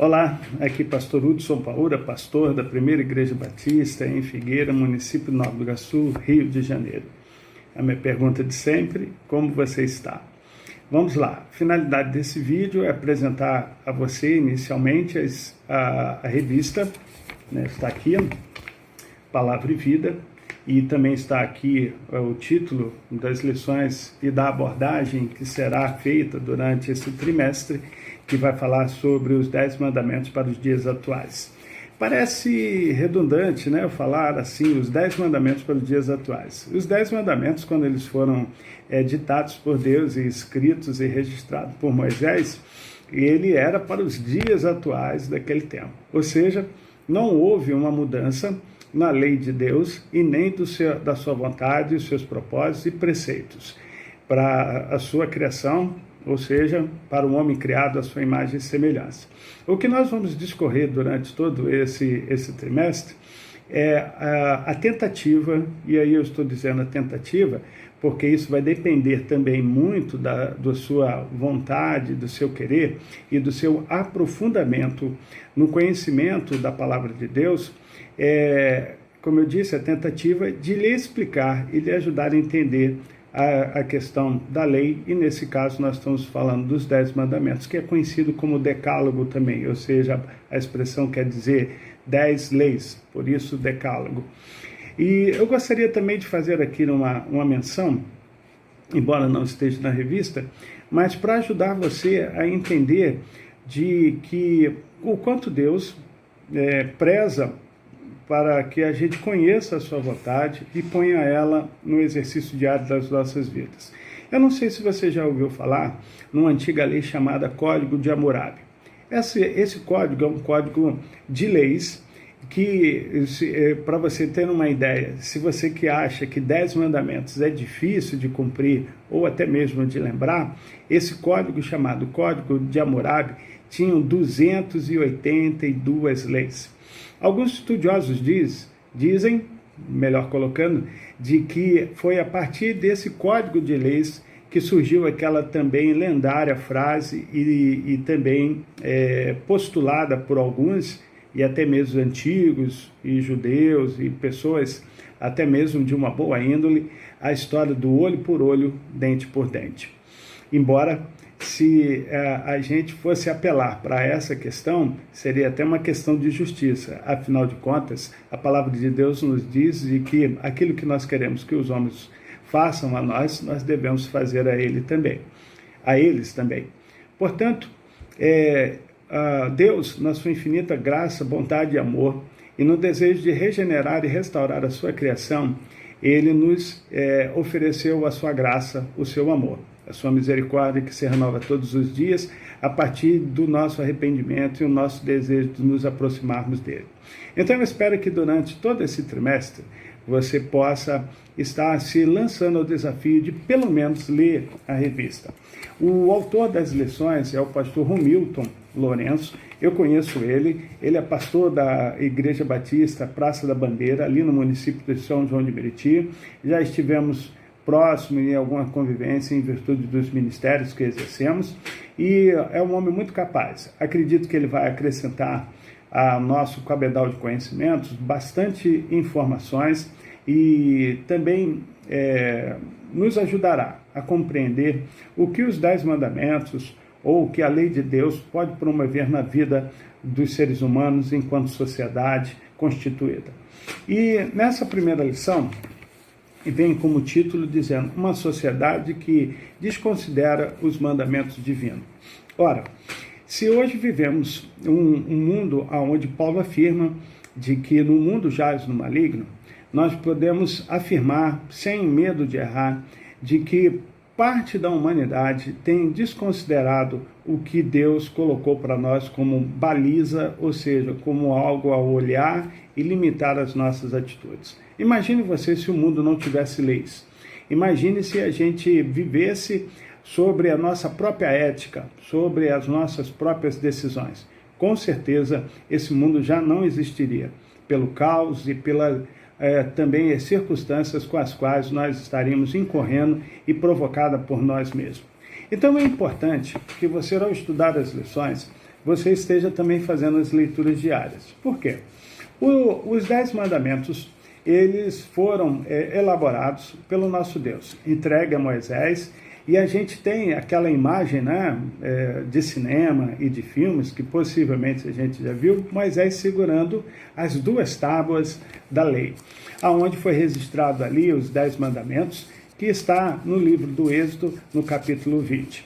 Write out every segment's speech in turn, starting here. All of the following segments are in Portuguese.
Olá, aqui Pastor Hudson Paura, pastor da Primeira Igreja Batista em Figueira, município de Nova Iguaçu, Rio de Janeiro. A minha pergunta de sempre, como você está? Vamos lá, a finalidade desse vídeo é apresentar a você inicialmente a revista, né, está aqui, Palavra e Vida, e também está aqui o título das lições e da abordagem que será feita durante esse trimestre, que vai falar sobre os 10 mandamentos para os dias atuais. Parece redundante, né, eu falar assim, os 10 mandamentos para os dias atuais. Os 10 mandamentos, quando eles foram ditados por Deus e escritos e registrados por Moisés, ele era para os dias atuais daquele tempo. Ou seja, não houve uma mudança na lei de Deus e nem da sua vontade, os seus propósitos e preceitos para a sua criação, ou seja, para o homem criado à sua imagem e semelhança. O que nós vamos discorrer durante todo esse trimestre é a tentativa, e aí eu estou dizendo a tentativa, porque isso vai depender também muito da sua vontade, do seu querer e do seu aprofundamento no conhecimento da palavra de Deus, como eu disse, a tentativa de lhe explicar e lhe ajudar a entender a questão da lei, e nesse caso nós estamos falando dos 10 mandamentos, que é conhecido como decálogo também, ou seja, a expressão quer dizer 10 leis, por isso decálogo. E eu gostaria também de fazer aqui uma menção, embora não esteja na revista, mas para ajudar você a entender de que o quanto Deus preza para que a gente conheça a sua vontade e ponha ela no exercício diário das nossas vidas. Eu não sei se você já ouviu falar numa antiga lei chamada Código de Hammurabi. Esse código é um código de leis que, para você ter uma ideia, se você que acha que 10 mandamentos é difícil de cumprir ou até mesmo de lembrar, esse código chamado Código de Hammurabi tinha 282 leis. Alguns estudiosos dizem, melhor colocando, de que foi a partir desse código de leis que surgiu aquela também lendária frase e também postulada por alguns, e até mesmo antigos, e judeus, e pessoas até mesmo de uma boa índole, a história do olho por olho, dente por dente. Embora, se a gente fosse apelar para essa questão, seria até uma questão de justiça. Afinal de contas, a palavra de Deus nos diz de que aquilo que nós queremos que os homens façam a nós, nós devemos fazer a eles também. Portanto, Deus, na sua infinita graça, bondade e amor, e no desejo de regenerar e restaurar a sua criação, Ele nos ofereceu a sua graça, o seu amor, a sua misericórdia que se renova todos os dias a partir do nosso arrependimento e o nosso desejo de nos aproximarmos dele. Então eu espero que durante todo esse trimestre você possa estar se lançando ao desafio de pelo menos ler a revista. O autor das lições é o pastor Romilton Lourenço. Eu conheço ele é pastor da Igreja Batista Praça da Bandeira, ali no município de São João de Meriti. Já estivemos próximo em alguma convivência em virtude dos ministérios que exercemos, e é um homem muito capaz. Acredito que ele vai acrescentar ao nosso cabedal de conhecimentos bastante informações e também nos ajudará a compreender o que os 10 mandamentos ou o que a lei de Deus pode promover na vida dos seres humanos enquanto sociedade constituída. E nessa primeira lição, vem como título dizendo uma sociedade que desconsidera os mandamentos divinos. Ora, se hoje vivemos um mundo onde Paulo afirma de que no mundo jaz no maligno, nós podemos afirmar, sem medo de errar, de que parte da humanidade tem desconsiderado o que Deus colocou para nós como baliza, ou seja, como algo a olhar e limitar as nossas atitudes. Imagine você se o mundo não tivesse leis. Imagine se a gente vivesse sobre a nossa própria ética, sobre as nossas próprias decisões. Com certeza, esse mundo já não existiria, pelo caos e pela também as circunstâncias com as quais nós estaríamos incorrendo e provocada por nós mesmos. Então é importante que você, ao estudar as lições, você esteja também fazendo as leituras diárias. Por quê? Os 10 mandamentos, eles foram elaborados pelo nosso Deus, entregue a Moisés, e a gente tem aquela imagem, né, de cinema e de filmes, que possivelmente a gente já viu, Moisés segurando as 2 tábuas da lei, aonde foi registrado ali os 10 mandamentos, que está no livro do Êxodo, no capítulo 20.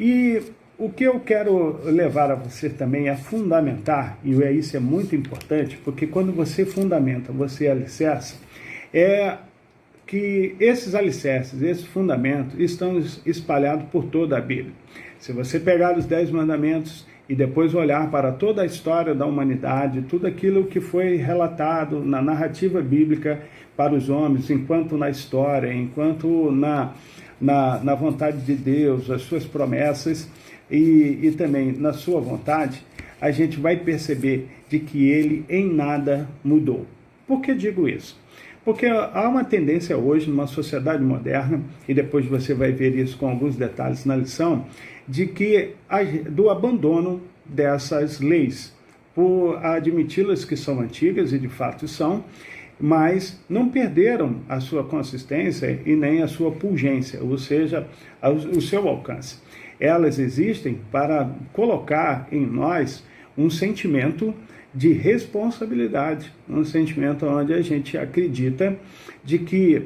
E o que eu quero levar a você também é fundamentar, e isso é muito importante, porque quando você fundamenta, você alicerça, é que esses alicerces, esses fundamentos, estão espalhados por toda a Bíblia. Se você pegar os 10 mandamentos e depois olhar para toda a história da humanidade, tudo aquilo que foi relatado na narrativa bíblica para os homens, enquanto na história, enquanto na vontade de Deus, as suas promessas, e também na sua vontade, a gente vai perceber de que ele em nada mudou. Por que digo isso? Porque há uma tendência hoje, numa sociedade moderna, e depois você vai ver isso com alguns detalhes na lição, do abandono dessas leis, por admiti-las que são antigas, e de fato são, mas não perderam a sua consistência e nem a sua pungência, ou seja, o seu alcance. Elas existem para colocar em nós um sentimento de responsabilidade, um sentimento onde a gente acredita de que,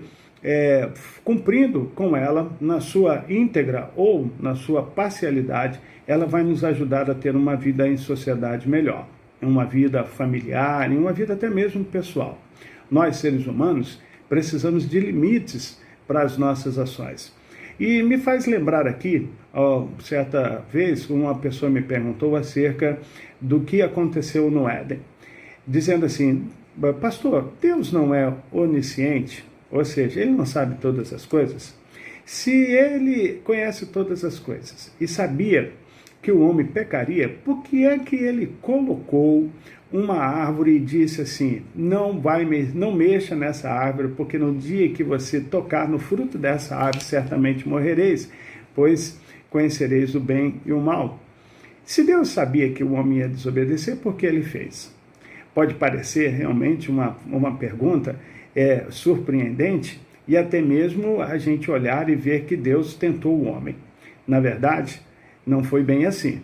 cumprindo com ela na sua íntegra ou na sua parcialidade, ela vai nos ajudar a ter uma vida em sociedade melhor, uma vida familiar, e uma vida até mesmo pessoal. Nós, seres humanos, precisamos de limites para as nossas ações. E me faz lembrar aqui, certa vez, uma pessoa me perguntou acerca do que aconteceu no Éden, dizendo assim: pastor, Deus não é onisciente? Ou seja, ele não sabe todas as coisas? Se ele conhece todas as coisas e sabia que o homem pecaria, por que é que ele colocou uma árvore e disse assim: não mexa nessa árvore, porque no dia que você tocar no fruto dessa árvore, certamente morrereis, pois conhecereis o bem e o mal? Se Deus sabia que o homem ia desobedecer, por que ele fez? Pode parecer realmente uma pergunta surpreendente, e até mesmo a gente olhar e ver que Deus tentou o homem. Na verdade, não foi bem assim.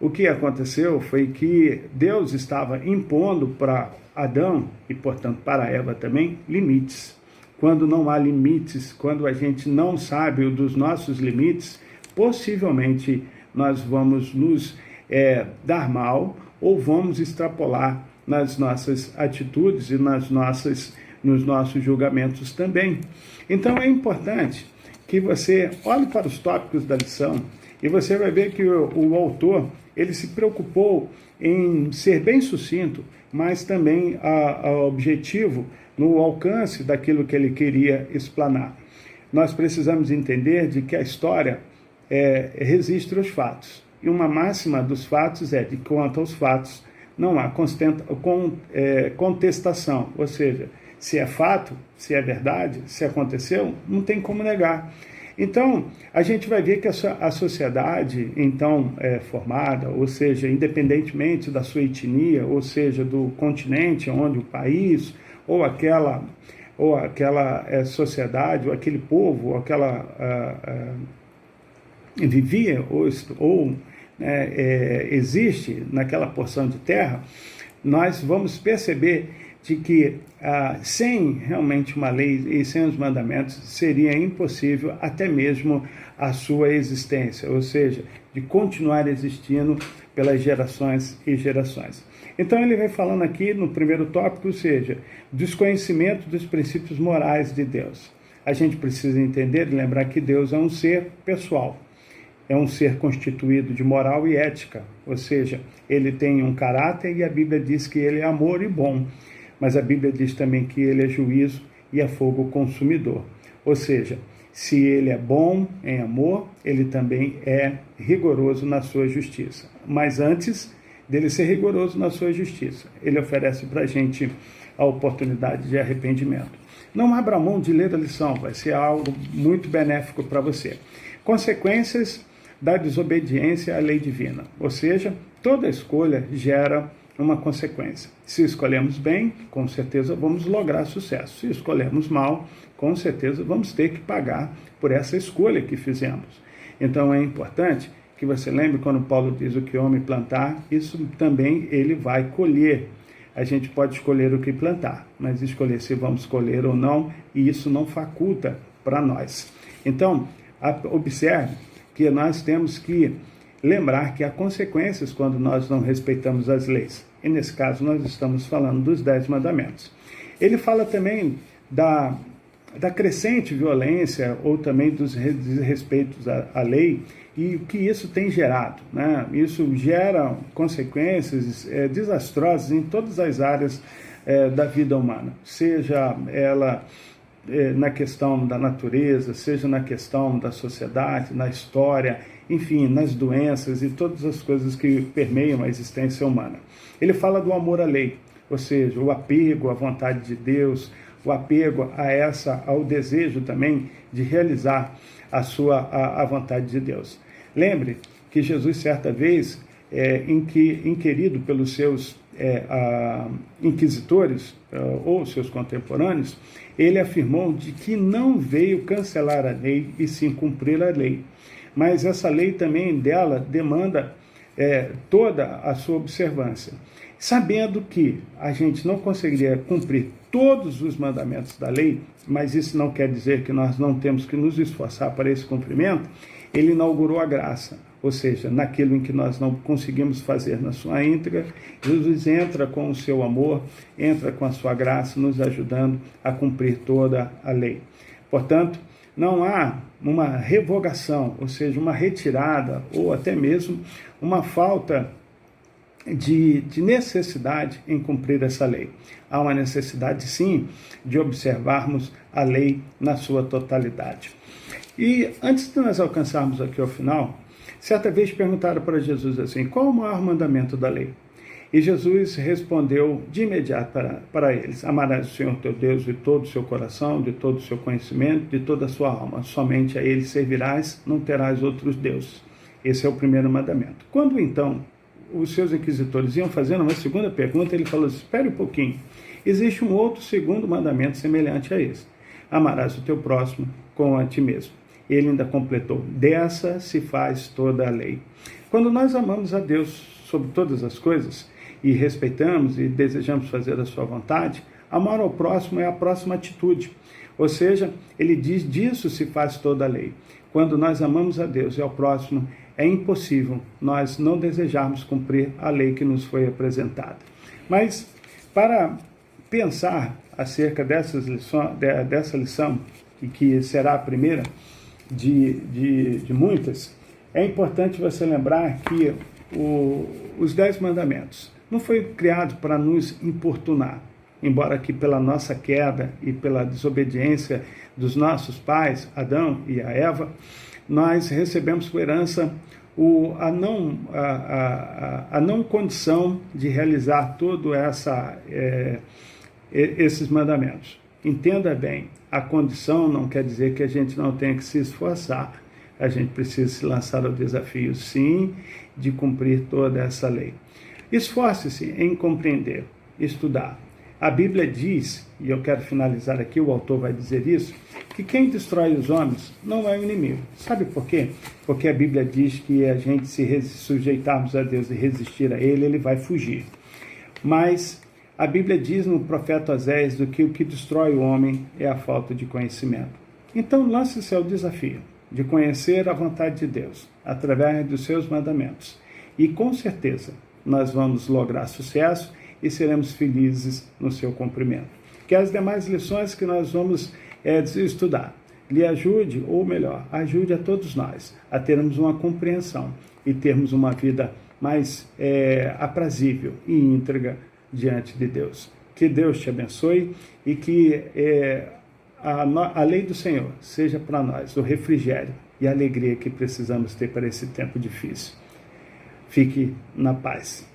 O que aconteceu foi que Deus estava impondo para Adão, e portanto para Eva também, limites. Quando não há limites, quando a gente não sabe dos nossos limites, possivelmente nós vamos nos dar mal, ou vamos extrapolar nas nossas atitudes e nos nossos julgamentos também. Então é importante que você olhe para os tópicos da lição, e você vai ver que o autor, ele se preocupou em ser bem sucinto, mas também objetivo no alcance daquilo que ele queria explanar. Nós precisamos entender de que a história registra os fatos. E uma máxima dos fatos é de que quanto aos fatos não há contestação. Ou seja, se é fato, se é verdade, se aconteceu, não tem como negar. Então, a gente vai ver que a sociedade, então, formada, ou seja, independentemente da sua etnia, ou seja, do continente, onde o país, ou aquela sociedade, ou aquele povo, ou aquela vivia, ou existe naquela porção de terra, nós vamos perceber de que sem realmente uma lei e sem os mandamentos seria impossível até mesmo a sua existência, ou seja, de continuar existindo pelas gerações e gerações. Então ele vai falando aqui no primeiro tópico, ou seja, desconhecimento dos princípios morais de Deus. A gente precisa entender e lembrar que Deus é um ser pessoal, é um ser constituído de moral e ética, ou seja, ele tem um caráter, e a Bíblia diz que ele é amor e bom. Mas a Bíblia diz também que ele é juízo e é fogo consumidor. Ou seja, se ele é bom em amor, ele também é rigoroso na sua justiça. Mas antes dele ser rigoroso na sua justiça, ele oferece para a gente a oportunidade de arrependimento. Não abra mão de ler a lição, vai ser algo muito benéfico para você. Consequências da desobediência à lei divina. Ou seja, toda escolha gera uma consequência. Se escolhemos bem, com certeza vamos lograr sucesso. Se escolhermos mal, com certeza vamos ter que pagar por essa escolha que fizemos. Então é importante que você lembre quando Paulo diz o que o homem plantar, isso também ele vai colher. A gente pode escolher o que plantar, mas escolher se vamos colher ou não, e isso não faculta para nós. Então, observe que nós temos que lembrar que há consequências quando nós não respeitamos as leis. E nesse caso nós estamos falando dos 10 mandamentos. Ele fala também da crescente violência ou também dos desrespeitos à lei e o que isso tem gerado, né? Isso gera consequências desastrosas em todas as áreas da vida humana, seja ela na questão da natureza, seja na questão da sociedade, na história, enfim, nas doenças e todas as coisas que permeiam a existência humana. Ele fala do amor à lei, ou seja, o apego à vontade de Deus, o apego ao desejo também de realizar a vontade de Deus. Lembre que Jesus, certa vez, inquirido pelos seus inquisitores ou seus contemporâneos, ele afirmou de que não veio cancelar a lei e sim cumprir a lei. Mas essa lei também dela demanda toda a sua observância. Sabendo que a gente não conseguiria cumprir todos os mandamentos da lei, mas isso não quer dizer que nós não temos que nos esforçar para esse cumprimento, ele inaugurou a graça, ou seja, naquilo em que nós não conseguimos fazer na sua íntegra, Jesus entra com o seu amor, entra com a sua graça, nos ajudando a cumprir toda a lei. Portanto, não há uma revogação, ou seja, uma retirada, ou até mesmo uma falta de necessidade em cumprir essa lei. Há uma necessidade, sim, de observarmos a lei na sua totalidade. E antes de nós alcançarmos aqui ao final, certa vez perguntaram para Jesus assim, qual o maior mandamento da lei? E Jesus respondeu de imediato para eles, amarás o Senhor teu Deus de todo o seu coração, de todo o seu conhecimento, de toda a sua alma. Somente a ele servirás, não terás outros deuses. Esse é o primeiro mandamento. Quando então os seus inquisitores iam fazendo uma segunda pergunta, ele falou assim, espere um pouquinho, existe um outro segundo mandamento semelhante a esse. Amarás o teu próximo como a ti mesmo. Ele ainda completou, dessa se faz toda a lei. Quando nós amamos a Deus sobre todas as coisas, e respeitamos e desejamos fazer a sua vontade, amar ao próximo é a próxima atitude. Ou seja, ele diz, disso se faz toda a lei. Quando nós amamos a Deus e ao próximo, é impossível nós não desejarmos cumprir a lei que nos foi apresentada. Mas, para pensar acerca dessa lição, e que será a primeira de muitas, é importante você lembrar que os 10 mandamentos não foi criado para nos importunar, embora que pela nossa queda e pela desobediência dos nossos pais, Adão e a Eva, nós recebemos por herança a não condição de realizar todos esses mandamentos. Entenda bem, a condição não quer dizer que a gente não tenha que se esforçar. A gente precisa se lançar ao desafio, sim, de cumprir toda essa lei. Esforce-se em compreender, estudar. A Bíblia diz, e eu quero finalizar aqui, o autor vai dizer isso, que quem destrói os homens não é o inimigo. Sabe por quê? Porque a Bíblia diz que a gente, se sujeitarmos a Deus e resistir a Ele, Ele vai fugir. Mas a Bíblia diz no profeta Oséias que o que destrói o homem é a falta de conhecimento. Então lance-se ao desafio de conhecer a vontade de Deus através dos seus mandamentos. E com certeza nós vamos lograr sucesso e seremos felizes no seu cumprimento. Que as demais lições que nós vamos estudar lhe ajude, ou melhor, ajude a todos nós a termos uma compreensão e termos uma vida mais aprazível e íntegra diante de Deus. Que Deus te abençoe e que a lei do Senhor seja para nós o refrigério e a alegria que precisamos ter para esse tempo difícil. Fique na paz.